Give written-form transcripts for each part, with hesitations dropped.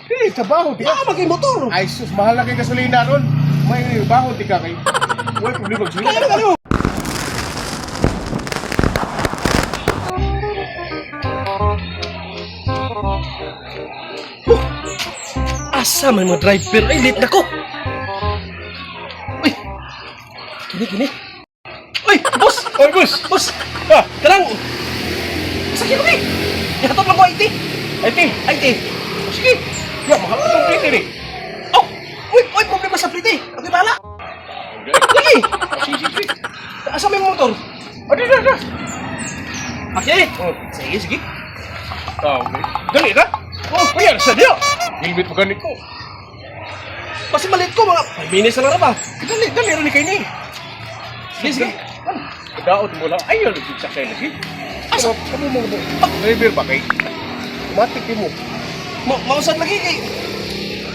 Trabaho, di ka. Maging motor. Ay, sus, mahal na kay gasolina ron. May baho, di ka kay. Uy, problema, gasolina. Asa may mga driver? Ay, late na ko. Uy, gini. Uy, boss! Oy, boss! Boss! Ah, Karang! Sakit ko, ihatod lang ko, IT. IT! IT. Sige! Ya, mahal ka itong plate eh. Oh! Uy, problema sa plate. Okay, bahala. Lagi! Sige. Asa may motor? Ada. Okay. Oh, Sige. okay. Dali na. Oh, kaya, sa diyo. Hilbit mo ganit ko. Kasi malit ko, mga 5 minutes na lang ba? Dali rin kayo ni. Sige. Daot mo lang. Ayaw, nagsasakay lagi. Asa? Kamu mo. Driver ba kay? Matik mo. Mausad lagi kay...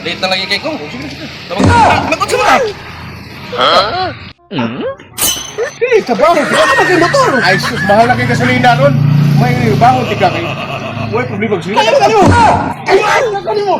Late na lagi kay Kong. Sige. Nagkot sa mga! Trabaho, di ka. Maging motor! Ay, sus, mahal na kay gasolina ron. May baho, di ka kay. Uy, problema, gasolina. Kaya mo!